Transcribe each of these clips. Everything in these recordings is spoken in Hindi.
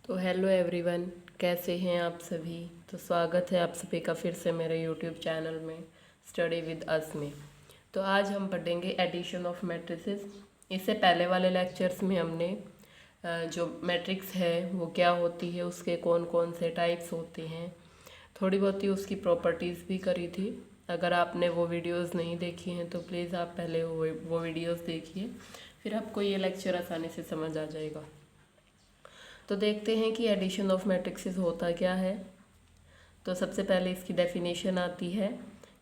तो हेलो एवरीवन, कैसे हैं आप सभी। तो स्वागत है आप सभी का फिर से मेरे यूट्यूब चैनल में स्टडी विद अस में। तो आज हम पढ़ेंगे एडिशन ऑफ मैट्रिसेस। इससे पहले वाले लेक्चर्स में हमने जो मैट्रिक्स है वो क्या होती है, उसके कौन कौन से टाइप्स होते हैं, थोड़ी बहुत ही उसकी प्रॉपर्टीज़ भी करी थी। अगर आपने वो वीडियोस नहीं देखी हैं तो प्लीज़ आप पहले वो वीडियोस देखिए, फिर आपको ये लेक्चर आसानी से समझ आ जाएगा। तो देखते हैं कि एडिशन ऑफ मैट्रिक्सेस होता क्या है। तो सबसे पहले इसकी डेफिनेशन आती है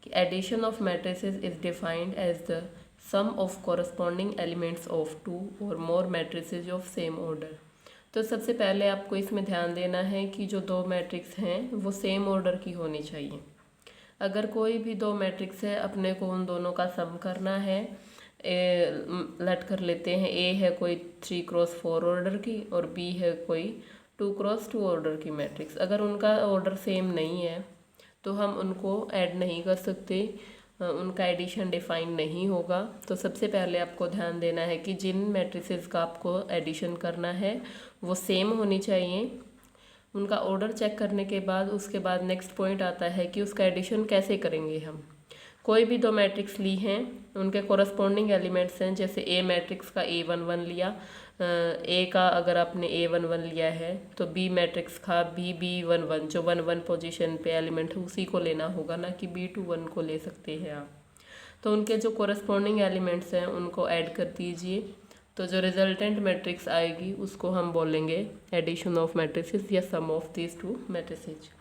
कि addition of matrices is defined as the sum of corresponding elements of two और more matrices of same order. तो सबसे पहले आपको इसमें ध्यान देना है कि जो दो मैट्रिक्स हैं वो सेम ऑर्डर की होनी चाहिए। अगर कोई भी दो मैट्रिक्स है, अपने को उन दोनों का सम करना है। लेट कर लेते हैं ए है कोई 3x4 ऑर्डर की और बी है कोई 2x2 ऑर्डर की मैट्रिक्स। अगर उनका ऑर्डर सेम नहीं है तो हम उनको ऐड नहीं कर सकते, उनका एडिशन डिफाइन नहीं होगा। तो सबसे पहले आपको ध्यान देना है कि जिन मैट्रिसेस का आपको एडिशन करना है वो सेम होनी चाहिए। उनका ऑर्डर चेक करने के बाद उसके बाद नेक्स्ट पॉइंट आता है कि उसका एडिशन कैसे करेंगे हम। कोई भी दो मैट्रिक्स ली हैं, उनके कॉरस्पॉन्डिंग एलिमेंट्स हैं, जैसे ए मैट्रिक्स का A11 लिया, ए का अगर आपने A11 लिया है तो बी मैट्रिक्स का B11 जो 11 पोजीशन पे एलिमेंट है उसी को लेना होगा, ना कि B21 को ले सकते हैं आप। तो उनके जो कॉरस्पॉन्डिंग एलिमेंट्स हैं उनको ऐड कर दीजिए। तो जो रिजल्टेंट मैट्रिक्स आएगी उसको हम बोलेंगे एडिशन ऑफ मैट्रिसेस या सम ऑफ दीज टू मैट्रिसेस।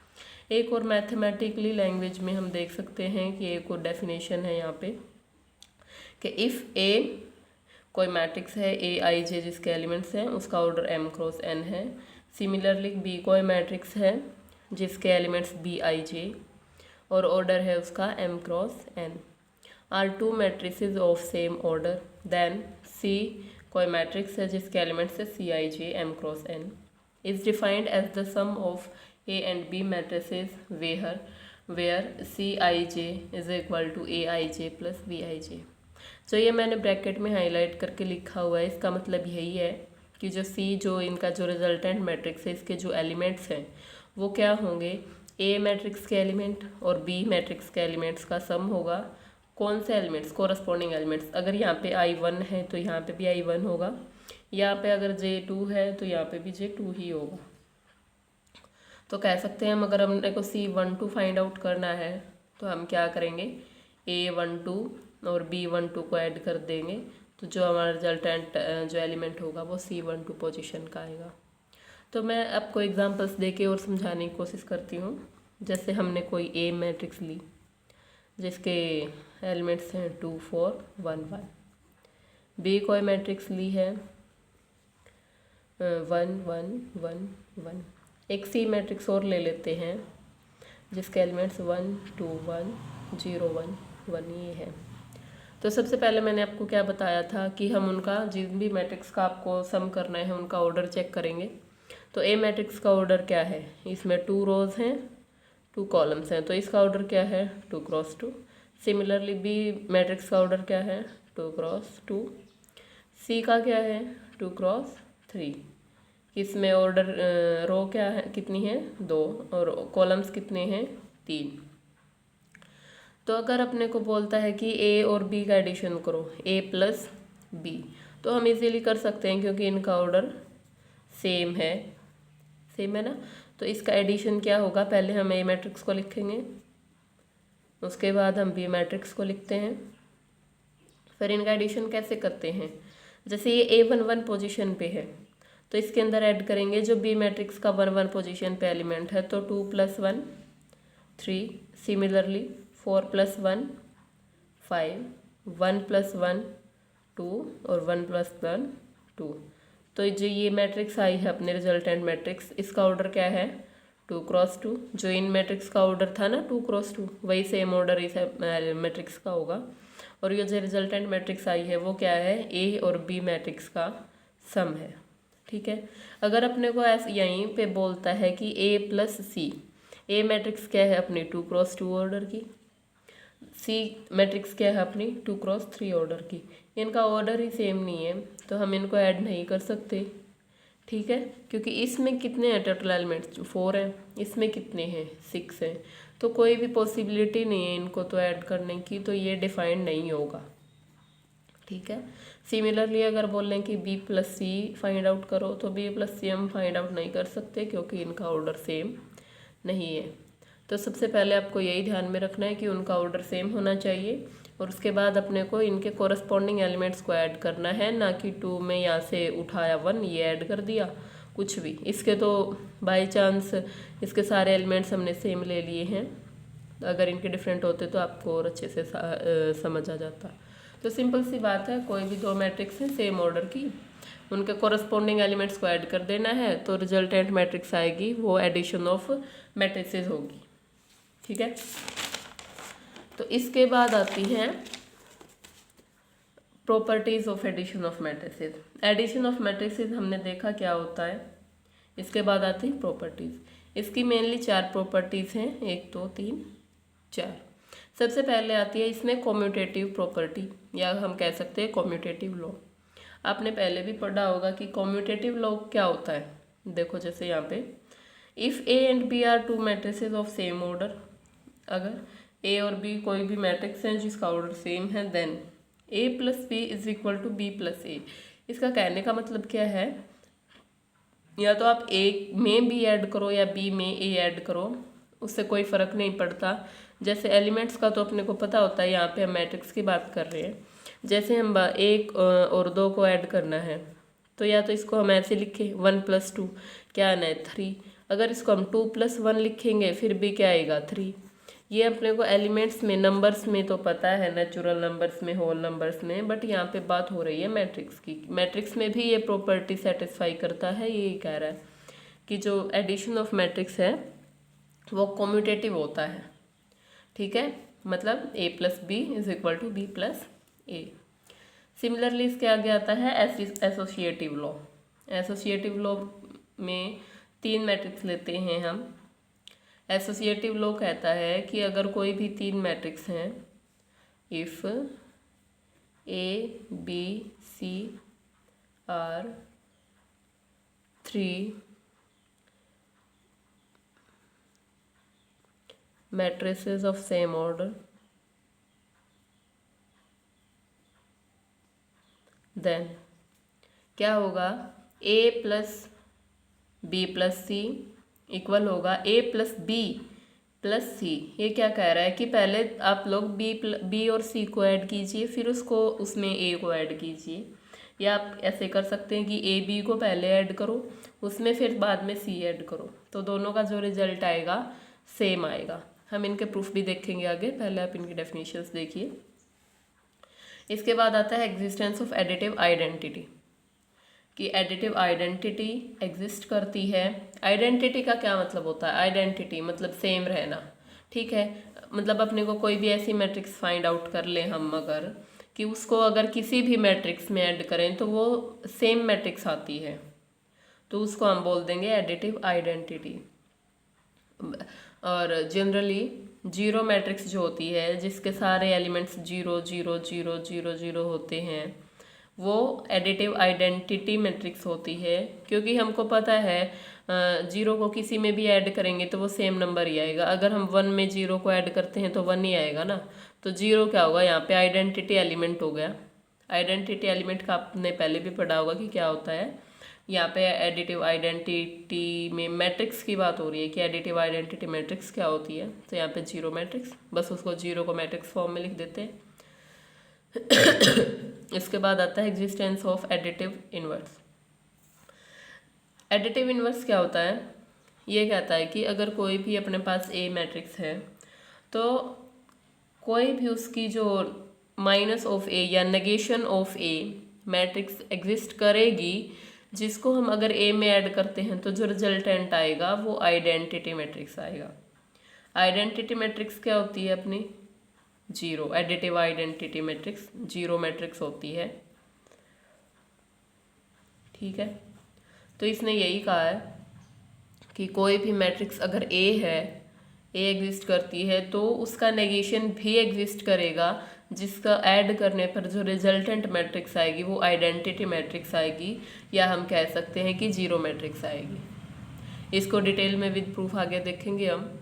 एक और मैथमेटिकली लैंग्वेज में हम देख सकते हैं कि एक और डेफिनेशन है यहाँ पे कि इफ़ ए कोई मैट्रिक्स है A i j जिसके एलिमेंट्स हैं उसका ऑर्डर m×n है। सिमिलरली बी कोई मैट्रिक्स है जिसके एलिमेंट्स B i j और ऑर्डर है उसका m×n are two matrices of same order. Then C कोई मैट्रिक्स है जिसके एलिमेंट्स है Cij m×n is defined as the sum of A and B matrices where Cij is equal to Aij plus Bij। जो ये मैंने ब्रैकेट में हाईलाइट करके लिखा हुआ है, इसका मतलब यही है कि जो इनका जो रिजल्टेंट मैट्रिक्स है इसके जो एलिमेंट्स हैं वो क्या होंगे, A मैट्रिक्स के एलिमेंट और B मैट्रिक्स के एलिमेंट्स का सम होगा। कौन से एलिमेंट्स, कोरस्पॉन्डिंग एलिमेंट्स। अगर यहाँ पे I1 है तो यहाँ पे भी I1 होगा, यहाँ पे अगर J2 है तो यहाँ पे भी J2 ही होगा। तो कह सकते हैं हम, अगर हमने को C12 फाइंड आउट करना है तो हम क्या करेंगे, A12 और B12 को ऐड कर देंगे तो जो हमारा रिजल्टेंट जो एलिमेंट होगा वो C12 पोजीशन का आएगा। तो मैं आपको एग्जांपल्स देके और समझाने की कोशिश करती हूँ। जैसे हमने कोई A मैट्रिक्स ली जिसके एलिमेंट्स हैं 2 4 1 1। B कोई मैट्रिक्स ली है 1 1 1 1। एक सी मैट्रिक्स और ले लेते हैं जिसके एलिमेंट्स 1 2 1 0 1 1 ये है। तो सबसे पहले मैंने आपको क्या बताया था कि हम उनका जिन भी मैट्रिक्स का आपको सम करना है उनका ऑर्डर चेक करेंगे। तो ए मैट्रिक्स का ऑर्डर क्या है, इसमें 2 रोज हैं 2 कॉलम्स हैं, तो इसका ऑर्डर क्या है 2×2। सिमिलरली बी मैट्रिक्स का ऑर्डर क्या है 2×2। सी का क्या है 2×3। इसमें ऑर्डर रो क्या है, कितनी है 2 और कॉलम्स कितने हैं 3। तो अगर अपने को बोलता है कि ए और बी का एडिशन करो A + B, तो हम इजीली कर सकते हैं क्योंकि इनका ऑर्डर सेम है ना। तो इसका एडिशन क्या होगा, पहले हम ए मैट्रिक्स को लिखेंगे, उसके बाद हम बी मैट्रिक्स को लिखते हैं, फिर इनका एडिशन कैसे करते हैं। जैसे ये A11 पोजीशन पे है तो इसके अंदर ऐड करेंगे जो बी मैट्रिक्स का 1 1 पोजीशन पे एलिमेंट है, तो 2 + 1 3। सिमिलरली 4 + 1 5, 1 + 1 2 और 1 + 1 2। तो जो ये मैट्रिक्स आई है अपने रिजल्टेंट मैट्रिक्स, इसका ऑर्डर क्या है 2×2। जो इन मैट्रिक्स का ऑर्डर था ना 2×2, वही सेम ऑर्डर इस मैट्रिक्स का होगा। और ये जो रिजल्टेंट मैट्रिक्स आई है वो क्या है, ए और बी मैट्रिक्स का सम है। ठीक है। अगर अपने को ऐसे यहीं पे बोलता है कि A + C, ए मैट्रिक्स क्या है अपनी 2×2 ऑर्डर की, सी मैट्रिक्स क्या है अपनी 2×3 ऑर्डर की, इनका ऑर्डर ही सेम नहीं है तो हम इनको ऐड नहीं कर सकते ठीक है, क्योंकि इसमें कितने हैं टोटल एलिमेंट्स, 4 हैं, इसमें कितने हैं, 6 हैं, तो कोई भी पॉसिबिलिटी नहीं है इनको तो ऐड करने की, तो ये डिफाइंड नहीं होगा। ठीक है, सिमिलरली अगर बोलें कि बी प्लस सी फाइंड आउट करो, तो बी प्लस सी हम फाइंड आउट नहीं कर सकते क्योंकि इनका ऑर्डर सेम नहीं है। तो सबसे पहले आपको यही ध्यान में रखना है कि उनका ऑर्डर सेम होना चाहिए, और उसके बाद अपने को इनके कोरस्पॉन्डिंग एलिमेंट्स को ऐड करना है, ना कि 2 में यहाँ से उठाया 1 ये ऐड कर दिया कुछ भी। इसके तो बाई चांस इसके सारे एलिमेंट्स हमने सेम ले लिए हैं, अगर इनके डिफरेंट होते तो आपको और अच्छे से समझ आ जाता। तो सिंपल सी बात है, कोई भी 2 मैट्रिक्स हैं सेम ऑर्डर की, उनके कोरस्पॉन्डिंग एलिमेंट्स को ऐड कर देना है, तो रिजल्टेंट मैट्रिक्स आएगी, वो एडिशन ऑफ मैट्रिसेस होगी। ठीक है, तो इसके बाद आती हैं properties of addition of matrices. Addition of matrices हमने देखा क्या होता है, इसके बाद आती है प्रॉपर्टीज। इसकी मेनली 4 प्रॉपर्टीज हैं, 1 2 3 4। सबसे पहले आती है इसमें कॉम्यूटेटिव प्रॉपर्टी, या हम कह सकते हैं कॉम्यूटेटिव लॉ। आपने पहले भी पढ़ा होगा कि कॉम्यूटेटिव लॉ क्या होता है। देखो जैसे यहाँ पे if A and B are 2 matrices of same order, अगर ए और बी कोई भी मैट्रिक्स हैं जिसका ऑर्डर सेम है, then A plus B is equal to B plus A. इसका कहने का मतलब क्या है, या तो आप ए में बी ऐड करो या बी में ए ऐड करो, उससे कोई फ़र्क नहीं पड़ता। जैसे एलिमेंट्स का तो अपने को पता होता है, यहाँ पे हम मैट्रिक्स की बात कर रहे हैं। जैसे हम 1 और 2 को ऐड करना है, तो या तो इसको हम ऐसे लिखें 1 + 2 क्या आना है 3। अगर इसको हम 2 + 1 लिखेंगे फिर भी क्या आएगा 3। ये अपने को एलिमेंट्स में, नंबर्स में तो पता है, नेचुरल नंबर्स में, होल नंबर्स में, बट यहाँ पे बात हो रही है मैट्रिक्स की। मैट्रिक्स में भी ये प्रॉपर्टी सेटिस्फाई करता है, यही कह रहा है कि जो एडिशन ऑफ मैट्रिक्स है वो कॉम्यूटेटिव होता है। ठीक है, मतलब a + b is equal to b + a। Similarly इसके आगे आता है एसोसिएटिव लॉ। एसोसिएटिव लॉ में 3 मैट्रिक्स लेते हैं हम। एसोसिएटिव लॉ कहता है कि अगर कोई भी 3 मैट्रिक्स हैं, if a b c are 3 matrices of same order, then क्या होगा, a + b + c इक्वल होगा a + b + c। ये क्या कह रहा है कि पहले आप लोग b और c को ऐड कीजिए, फिर उसको उसमें a को ऐड कीजिए, या आप ऐसे कर सकते हैं कि a b को पहले ऐड करो, उसमें फिर बाद में c ऐड करो, तो दोनों का जो रिजल्ट आएगा सेम आएगा। हम इनके प्रूफ भी देखेंगे आगे, पहले आप इनकी डेफिनेशंस देखिए। इसके बाद आता है एग्जिस्टेंस ऑफ एडिटिव आइडेंटिटी, कि एडिटिव आइडेंटिटी एग्जिस्ट करती है। आइडेंटिटी का क्या मतलब होता है, आइडेंटिटी मतलब सेम रहना। ठीक है, मतलब अपने को कोई भी ऐसी मैट्रिक्स फाइंड आउट कर ले हम, अगर कि उसको अगर किसी भी मैट्रिक्स में ऐड करें तो वो सेम मैट्रिक्स आती है, तो उसको हम बोल देंगे एडिटिव आइडेंटिटी। और जनरली 0 मैट्रिक्स जो होती है, जिसके सारे एलिमेंट्स 0 0 0 0 0 होते हैं, वो एडिटिव आइडेंटिटी मैट्रिक्स होती है, क्योंकि हमको पता है 0 को किसी में भी ऐड करेंगे तो वो सेम नंबर ही आएगा। अगर हम 1 में 0 को ऐड करते हैं तो 1 ही आएगा ना, तो 0 क्या होगा, यहाँ पे आइडेंटिटी एलिमेंट हो गया। आइडेंटिटी एलिमेंट का आपने पहले भी पढ़ा होगा कि क्या होता है। यहाँ पे एडिटिव आइडेंटिटी में मैट्रिक्स की बात हो रही है कि एडिटिव आइडेंटिटी मैट्रिक्स क्या होती है, तो यहाँ पे 0 मैट्रिक्स, बस उसको 0 को मैट्रिक्स फॉर्म में लिख देते हैं। इसके बाद आता है existence of additive inverse. Additive inverse क्या होता है, ये कहता है कि अगर कोई भी अपने पास ए मैट्रिक्स है, तो कोई भी उसकी जो माइनस ऑफ ए या negation of A matrix exist करेगी, जिसको हम अगर ए में ऐड करते हैं तो जो रिजल्टेंट आएगा वो आइडेंटिटी मैट्रिक्स आएगा। आइडेंटिटी मैट्रिक्स क्या होती है अपनी, 0। एडिटिव आइडेंटिटी मैट्रिक्स 0 मैट्रिक्स होती है। ठीक है, तो इसने यही कहा है कि कोई भी मैट्रिक्स अगर ए है, ए एग्जिस्ट करती है, तो उसका नेगेशन भी एग्जिस्ट करेगा जिसका ऐड करने पर जो रिजल्टेंट मैट्रिक्स आएगी वो आइडेंटिटी मैट्रिक्स आएगी, या हम कह सकते हैं कि जीरो मैट्रिक्स आएगी। इसको डिटेल में विद प्रूफ आगे देखेंगे हम।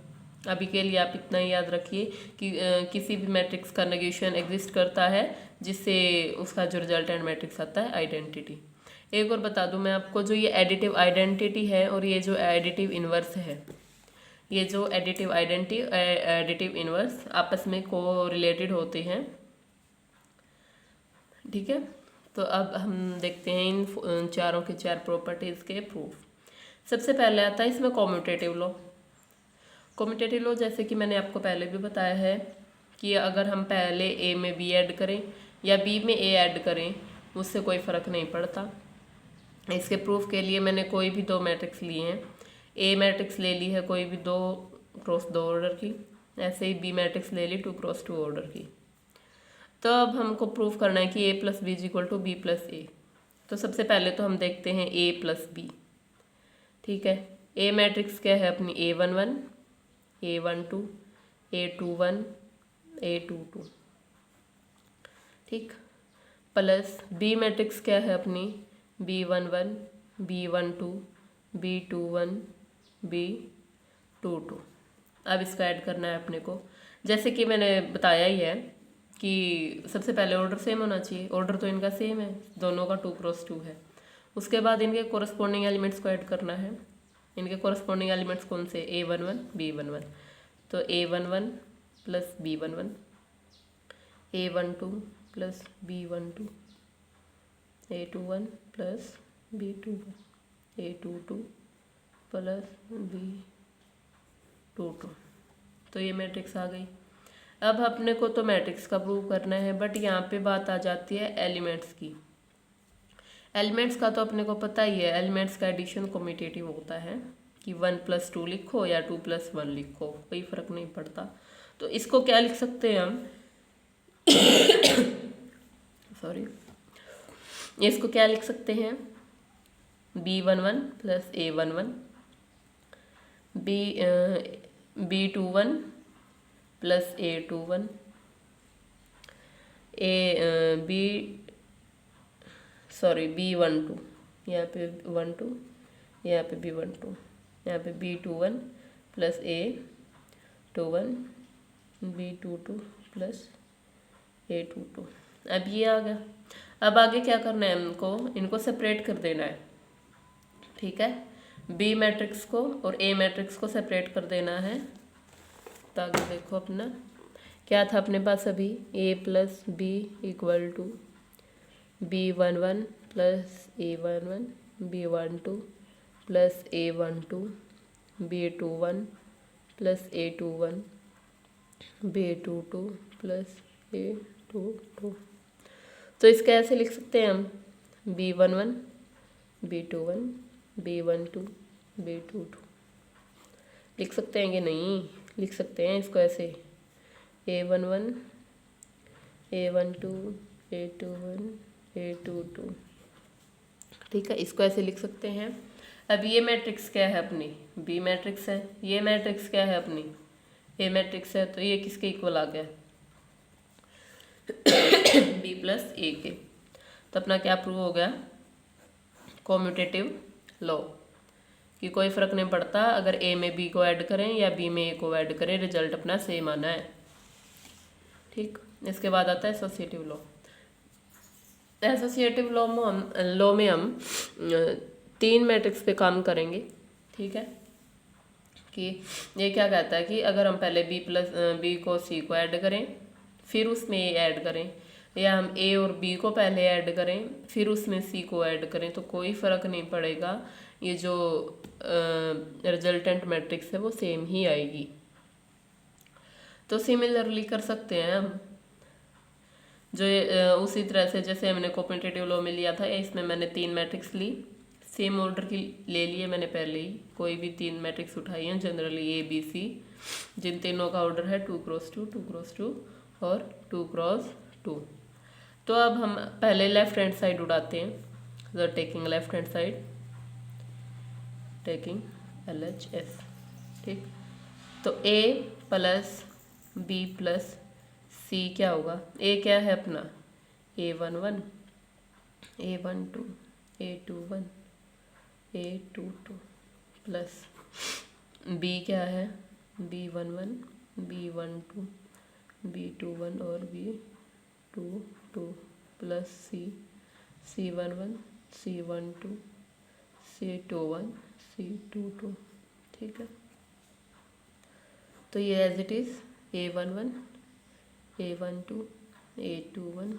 अभी के लिए आप इतना ही याद रखिए कि किसी भी मैट्रिक्स का नेगेशन एग्जिस्ट करता है जिससे उसका जो रिजल्टेंट मैट्रिक्स आता है आइडेंटिटी। एक और बता दूं मैं आपको, जो ये एडिटिव आइडेंटिटी है और ये जो एडिटिव इन्वर्स है, ये जो एडिटिव इन्वर्स आपस में को रिलेटेड होते हैं। ठीक है, तो अब हम देखते हैं इन चारों के चार प्रॉपर्टीज़ के प्रूफ। सबसे पहले आता है इसमें कॉम्यूटेटिव लॉ। कॉम्यूटेटिव लॉ जैसे कि मैंने आपको पहले भी बताया है कि अगर हम पहले ए में बी ऐड करें या बी में ए ऐड करें उससे कोई फ़र्क नहीं पड़ता। इसके प्रूफ के लिए मैंने कोई भी दो मैट्रिक्स लिए हैं। ए मैट्रिक्स ले ली है कोई भी 2 क्रॉस 2 ऑर्डर की, ऐसे ही बी मैट्रिक्स ले ली 2 क्रॉस 2 ऑर्डर की। तो अब हमको प्रूफ करना है कि A plus B is equal to B plus A. तो सबसे पहले तो हम देखते हैं ए प्लस बी। ठीक है, ए मैट्रिक्स क्या है अपनी, A11, A12, A21, A22। ठीक, प्लस बी मैट्रिक्स क्या है अपनी, B11, B12, B21, B22। अब इसका ऐड करना है अपने को। जैसे कि मैंने बताया ही है कि सबसे पहले ऑर्डर सेम होना चाहिए। ऑर्डर तो इनका सेम है, दोनों का 2 क्रॉस 2 है। उसके बाद इनके कोरस्पॉन्डिंग एलिमेंट्स को ऐड करना है। इनके कोरस्पॉन्डिंग एलिमेंट्स कौन से, A11, B11। तो A11 plus B11, A12 plus B12, A21 plus B21, A22 plus B22। तो ये मैट्रिक्स आ गई। अब अपने को तो मैट्रिक्स का प्रूव करना है, बट यहाँ पे बात आ जाती है एलिमेंट्स की। एलिमेंट्स का तो अपने को पता ही है, एलिमेंट्स का एडिशन कम्यूटेटिव होता है कि 1 + 2 लिखो या 2 + 1 लिखो, कोई फर्क नहीं पड़ता। तो इसको क्या लिख सकते हैं हम सॉरी, इसको क्या लिख सकते हैं, B11 plus A11, B21 plus A21, B12, यहाँ पे 12, यहाँ पे B12, यहाँ पे B21 plus A21, B22 plus A22। अब ये आ गया। अब आगे क्या करना है, इनको सेपरेट कर देना है। ठीक है, बी मैट्रिक्स को और ए मैट्रिक्स को सेपरेट कर देना है। तो आगे देखो अपना क्या था अपने पास अभी, A plus B equal to B11 plus A11, B12 plus A12, B21 plus A21, B22 plus A22। तो इसका ऐसे लिख सकते हैं हम, B11, B21, B12, B22। लिख सकते हैं कि नहीं, लिख सकते हैं इसको ऐसे, A11, A12, A21, A22। ठीक है, इसको ऐसे लिख सकते हैं। अब ये मैट्रिक्स क्या है अपनी, बी मैट्रिक्स है। ये मैट्रिक्स क्या है अपनी, ए मैट्रिक्स है। तो ये किसके इक्वल आ गया बी प्लस ए के। तो अपना क्या प्रूव हो गया, कॉम्यूटेटिव लॉ, कि कोई फर्क नहीं पड़ता अगर ए में बी को ऐड करें या बी में ए को ऐड करें, रिजल्ट अपना सेम आना है। ठीक, इसके बाद आता है एसोसिएटिव लॉ। एसोसिएटिव लॉ में हम 3 मैट्रिक्स पे काम करेंगे। ठीक है, कि ये क्या कहता है कि अगर हम पहले बी को सी को ऐड करें फिर उसमें ए ऐड करें, या हम ए और बी को पहले ऐड करें फिर उसमें सी को ऐड करें, तो कोई फ़र्क नहीं पड़ेगा, ये जो रिजल्टेंट मैट्रिक्स है वो सेम ही आएगी। तो सिमिलरली कर सकते हैं हम, जो उसी तरह से जैसे हमने कॉम्पिटिटिव लॉ में लिया था, इसमें मैंने 3 मैट्रिक्स ली, सेम ऑर्डर की ले लिए मैंने पहले ही, कोई भी 3 मैट्रिक्स उठाई हैं जनरली ए बी सी, जिन तीनों का ऑर्डर है 2 क्रॉस 2, 2 क्रॉस 2 और 2 क्रॉस 2। तो अब हम पहले लेफ्ट हैंड साइड उड़ाते हैं। तो taking left hand side, taking LHS। ठीक, तो A प्लस B प्लस सी क्या होगा, ए क्या है अपना A11, A12, A21, A22 plus B क्या है B11, B12, B21 और B22 plus C11, C12, C21, C22। ठीक है, तो ये as it is A11, A12, A21,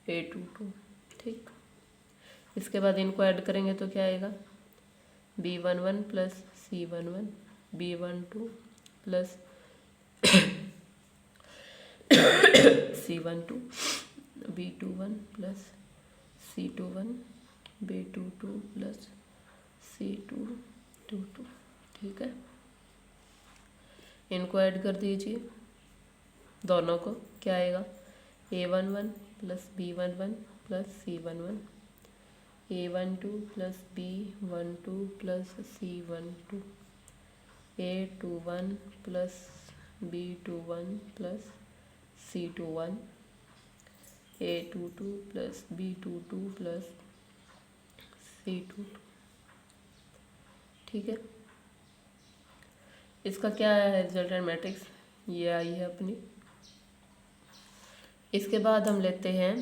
A22। ठीक, इसके बाद इनको ऐड करेंगे तो क्या आएगा B11 plus C11, B12 plus C12, B21 plus C21, B22 plus C22। ठीक है, इनको ऐड कर दीजिए दोनों को, क्या आएगा A11 plus B11 plus C11, A12 plus B12 plus C12, A21 plus B21 plus C21, A22 plus B22 plus C22। ठीक है, इसका क्या है रिजल्टेंट मैट्रिक्स, ये आई है अपनी। इसके बाद हम लेते हैं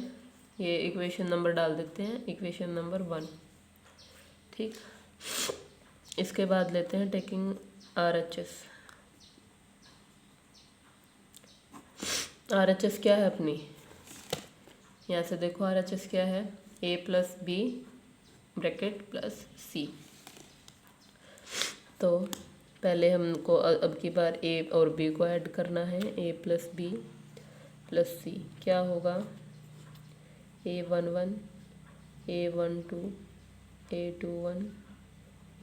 ये इक्वेशन नंबर डाल देते हैं, इक्वेशन नंबर 1। ठीक, इसके बाद लेते हैं टेकिंग RHS। RHS क्या है अपनी, यहाँ से देखो RHS क्या है A plus B bracket plus C। तो पहले हमको अब की बार A और B को ऐड करना है, A plus B plus C क्या होगा A11, A12, A21,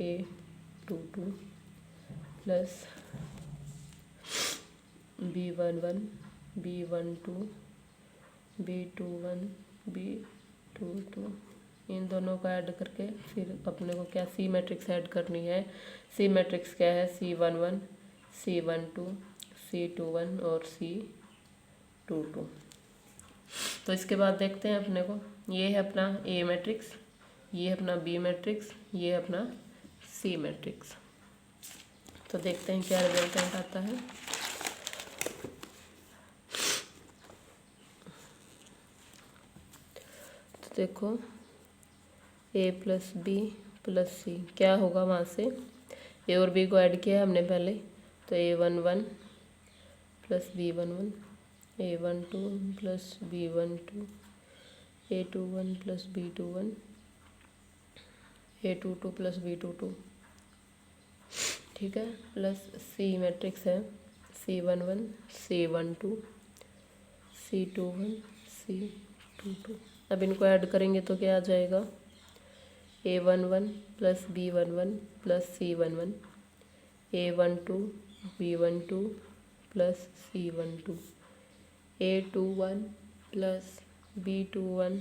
A22 plus B11, B12, B21, B22। इन दोनों को ऐड करके फिर अपने को क्या सी मैट्रिक्स ऐड करनी है। सी मैट्रिक्स क्या है C11, C12, C21 और C22। तो इसके बाद देखते हैं अपने को, ये है अपना ए मैट्रिक्स, ये है अपना बी मैट्रिक्स, ये है अपना सी मैट्रिक्स। तो देखते हैं क्या रिजल्टेंट आता है। तो देखो ए प्लस बी प्लस सी क्या होगा, वहाँ से ए और बी को ऐड किया है हमने पहले, तो A11 plus B11, A12 plus B12, A21 plus B21, A22 plus B22। ठीक है, प्लस सी मैट्रिक्स है C11, C12, C21, C22। अब इनको ऐड करेंगे तो क्या आ जाएगा A11 plus B11 plus C11, A12 B12 plus C12, A21 plus B21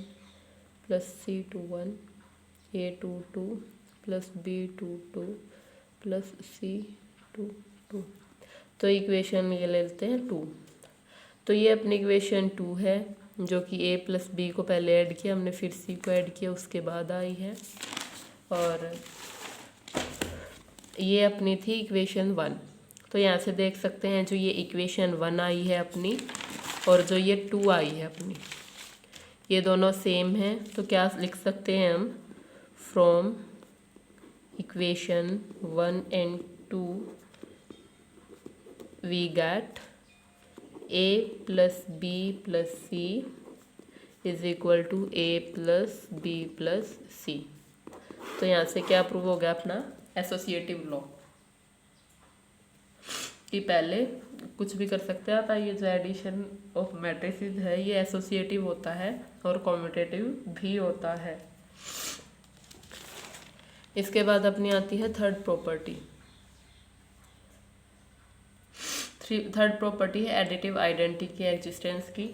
plus C21, A22 plus B22 plus C22। तो इक्वेशन ये ले लेते हैं 2। तो ये अपनी इक्वेशन 2 है, जो कि A प्लस बी को पहले ऐड किया हमने, फिर C को ऐड किया, उसके बाद आई है। और ये अपनी थी इक्वेशन 1। तो यहाँ से देख सकते हैं जो ये इक्वेशन 1 आई है अपनी और जो ये 2 आई है अपनी, ये दोनों सेम हैं। तो क्या लिख सकते हैं हम, from equation 1 and 2 we get A plus B plus C is equal to A plus B plus C। तो यहाँ से क्या प्रूव हो गया अपना एसोसिएटिव लॉ, कि पहले कुछ भी कर सकते हैं आप, ये जो एडिशन ऑफ मैट्रिसेस है ये एसोसिएटिव होता है और कॉम्यूटेटिव भी होता है। इसके बाद अपनी आती है थर्ड प्रॉपर्टी। थर्ड प्रॉपर्टी है एडिटिव आइडेंटिटी की एग्जिस्टेंस की,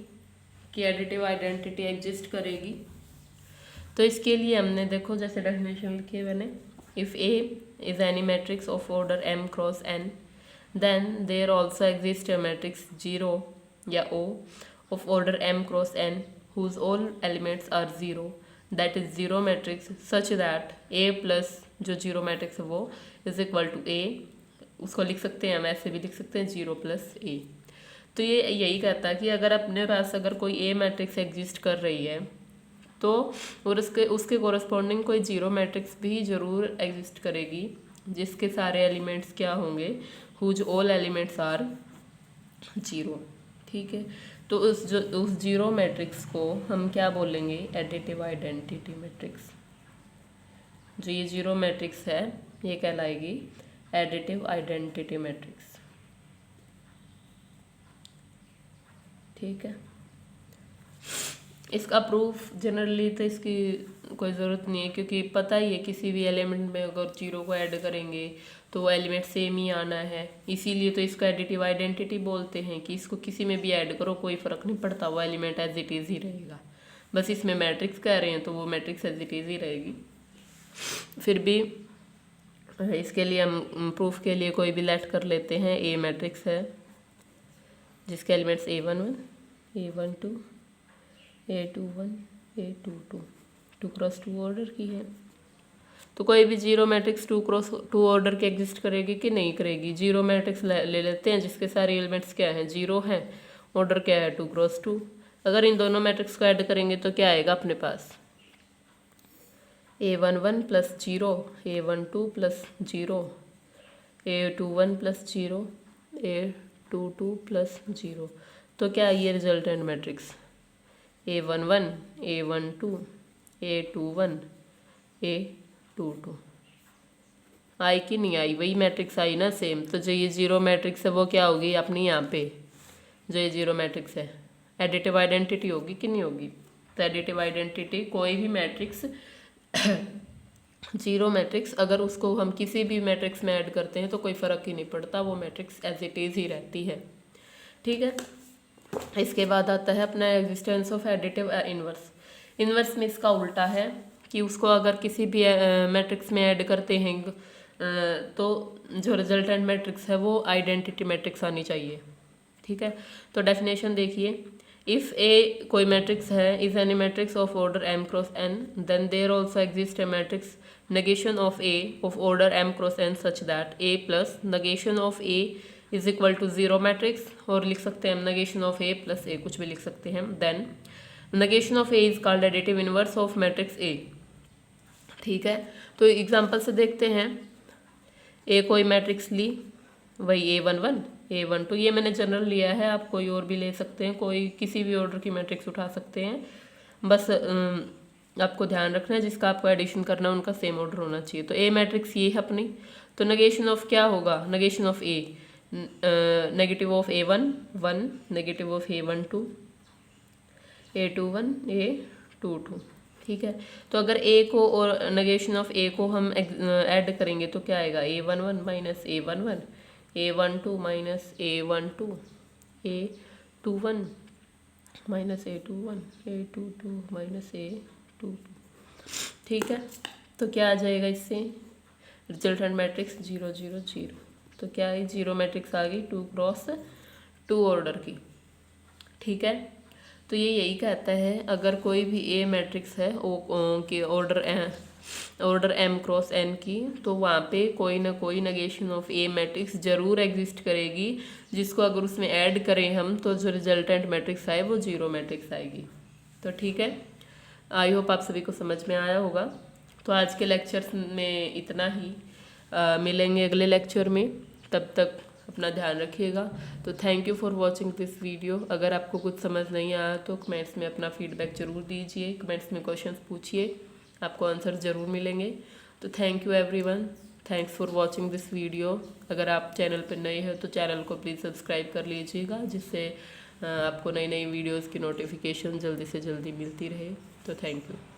कि एडिटिव आइडेंटिटी एग्जिस्ट करेगी। तो इसके लिए हमने देखो जैसे डेफिनेशन लिखी है मैंने, if A is any matrix of order m cross n then there also exist a matrix 0 या O of order m cross n whose all elements are zero, that is zero matrix such that A plus जो जीरो मैट्रिक्स है वो इज इक्वल टू A, उसको लिख सकते हैं हम ऐसे भी लिख सकते हैं 0 प्लस A। तो ये यही कहता है कि अगर अपने पास अगर कोई A मैट्रिक्स एग्जिस्ट कर रही है तो और उसके कोरस्पॉन्डिंग कोई जीरो मैट्रिक्स भी ज़रूर एग्जिस्ट करेगी जिसके सारे एलिमेंट्स क्या होंगे, whose all elements are zero. ठीक है, तो उस जीरो मैट्रिक्स को हम क्या बोलेंगे, एडिटिव आइडेंटिटी मैट्रिक्स। जो ये जीरो मैट्रिक्स है ये कहलाएगी एडिटिव आइडेंटिटी मैट्रिक्स। ठीक है, इसका प्रूफ जनरली तो इसकी कोई ज़रूरत नहीं है क्योंकि पता ही है किसी भी एलिमेंट में अगर जीरो को ऐड करेंगे तो वो एलिमेंट सेम ही आना है, इसीलिए तो इसको एडिटिव आइडेंटिटी बोलते हैं कि इसको किसी में भी ऐड करो कोई फ़र्क नहीं पड़ता, वो एलिमेंट एज इट इज़ ही रहेगा। बस इसमें मैट्रिक्स कह रहे हैं तो वो मैट्रिक्स एज इट इज़ ही रहेगी। फिर भी इसके लिए हम प्रूफ के लिए कोई भी लेट कर लेते हैं। ए मैट्रिक्स है जिसके elements A11, A12, A21, A22, 2x2 order की है। तो कोई भी जीरो मैट्रिक्स 2x2 ऑर्डर की एग्जिस्ट करेगी कि नहीं करेगी। जीरो मैट्रिक्स ले लेते हैं जिसके सारे एलिमेंट्स क्या हैं, जीरो हैं, ऑर्डर क्या है 2x2। अगर इन दोनों मैट्रिक्स को ऐड करेंगे तो क्या आएगा अपने पास, A11 plus zero, A12 plus zero, A21 plus zero, A22 plus zero. तो क्या ये resultant matrix A11, A12, A21, A22 आई कि नहीं आई, वही मैट्रिक्स आई ना सेम। तो जो ये जीरो मैट्रिक्स है वो क्या होगी अपनी यहाँ पे, जो ये जीरो मैट्रिक्स है एडिटिव आइडेंटिटी होगी कि नहीं होगी। तो एडिटिव आइडेंटिटी कोई भी मैट्रिक्स जीरो मैट्रिक्स अगर उसको हम किसी भी मैट्रिक्स में ऐड करते हैं तो कोई फ़र्क ही नहीं पड़ता, वो मैट्रिक्स एज इट इज़ ही रहती है। ठीक है, इसके बाद आता है अपना existence of additive inverse. Inverse में इसका उल्टा है कि उसको अगर किसी भी मैट्रिक्स में ऐड करते हैं तो जो रिजल्टेंट मैट्रिक्स है वो आइडेंटिटी मैट्रिक्स आनी चाहिए। ठीक है, तो डेफिनेशन देखिए, इफ़ ए कोई मैट्रिक्स है is any matrix of order m cross n then there also exist a matrix negation of A of order m cross n such that A plus negation of A is equal to zero matrix, और लिख सकते हैं हम negation of A plus A, कुछ भी लिख सकते हैं। Then negation of A is called additive inverse of matrix A। ठीक है, तो एग्जांपल से देखते हैं। ए कोई मैट्रिक्स ली, वही A11, A12, ये मैंने जनरल लिया है, आप कोई और भी ले सकते हैं, कोई किसी भी ऑर्डर की मैट्रिक्स उठा सकते हैं। बस आपको ध्यान रखना है जिसका आपको एडिशन करना है उनका सेम ऑर्डर होना चाहिए। तो ए मैट्रिक्स ये है अपनी, तो नेगेशन ऑफ क्या होगा, negation of A, negative of A1 1, negative of A12, A21, A22। ठीक है, तो अगर ए को और नेगेशन ऑफ ए को हम ऐड करेंगे तो क्या आएगा, A11 minus A11, A12 minus A12, A21 minus A21, A22 minus A22। ठीक है, तो क्या आ जाएगा इससे, रिजल्टेंट मैट्रिक्स 0 0 0। तो क्या है, जीरो मैट्रिक्स आ गई 2x2 ऑर्डर की। ठीक है, तो ये यही कहता है अगर कोई भी ए मैट्रिक्स है के ऑर्डर m क्रॉस n की, तो वहाँ पे कोई ना कोई नेगेशन ऑफ ए मैट्रिक्स जरूर एग्जिस्ट करेगी जिसको अगर उसमें ऐड करें हम तो जो रिजल्टेंट मैट्रिक्स आए वो जीरो मैट्रिक्स आएगी। तो ठीक है, आई होप आप सभी को समझ में आया होगा। तो आज के लेक्चर्स में इतना ही, मिलेंगे अगले लेक्चर में, तब तक अपना ध्यान रखिएगा। तो thank you for watching this video. अगर आपको कुछ समझ नहीं आया तो कमेंट्स में अपना फीडबैक ज़रूर दीजिए, कमेंट्स में क्वेश्चंस पूछिए, आपको आंसर ज़रूर मिलेंगे। तो thank you everyone, thanks for watching this video. अगर आप चैनल पर नए हैं तो चैनल को प्लीज़ सब्सक्राइब कर लीजिएगा जिससे आपको नई नई वीडियोज़ की नोटिफिकेशन जल्दी से जल्दी मिलती रहे। तो थैंक यू।